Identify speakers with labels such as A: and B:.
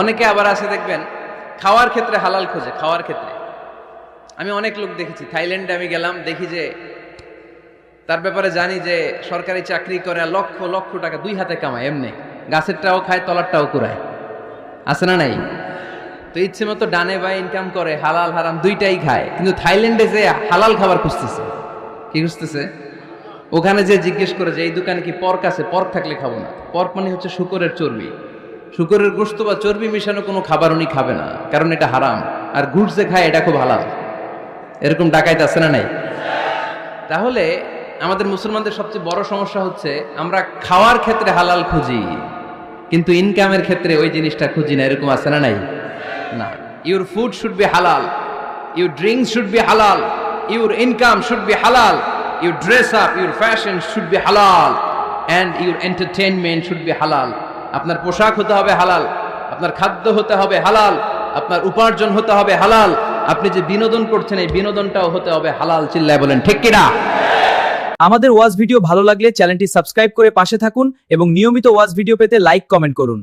A: অনেকে আবার আছে দেখবেন খাওয়ার ক্ষেত্রে হালাল খোঁজে। খাওয়ার ক্ষেত্রে আমি অনেক লোক দেখেছি, থাইল্যান্ডে আমি গেলাম, দেখি যে তার ব্যাপারে জানি যে সরকারি চাকরি করে, লক্ষ লক্ষ টাকা দুই হাতে কামায়, এমনি গাছেরটাও খায় তলারটাও কুড়ায়, আছে না নাই? তো ইচ্ছে মতো ডানে বাই ইনকাম করে, হালাল হারাম দুইটাই খায়, কিন্তু থাইল্যান্ডে যে হালাল খাবার খুঁজতেছে। কি খুঁজতেছে? ওখানে যে জিজ্ঞেস করে যে এই দোকানে কি পর্ক আছে, পর্ক থাকলে খাবো না। পর্ক মানে হচ্ছে শুকরের চর্বি, শুকরের গোশত বা চর্বি মিশানো কোনো খাবার উনি খাবে না, কারণ এটা হারাম। আর ঘুষ যে খায় এটা খুব হালাল। এরকম ডাকাইত আছে না নাই? তাহলে আমাদের মুসলমানদের সবচেয়ে বড় সমস্যা হচ্ছে আমরা খাওয়ার ক্ষেত্রে হালাল খুঁজি, কিন্তু ইনকামের ক্ষেত্রে ওই জিনিসটা খুঁজি না। এরকম আছে না নাই? না, your food should be halal, your drinks should be halal, your income should be halal, your dress up, your fashion should be halal, and your entertainment should be halal. আপনার পোশাক হতে হবে হালাল, আপনার খাদ্য হতে হবে হালাল, আপনার উপার্জন হতে হবে হালাল, আপনি যে বিনোদন করছেন এই বিনোদনটাও হতে হবে হালাল। চিল্লায় বলেন ঠিক কিনা?
B: আমাদের ওয়াজ ভিডিও ভালো লাগলে চ্যানেলটি সাবস্ক্রাইব করে পাশে থাকুন এবং নিয়মিত ওয়াজ ভিডিও পেতে লাইক কমেন্ট করুন।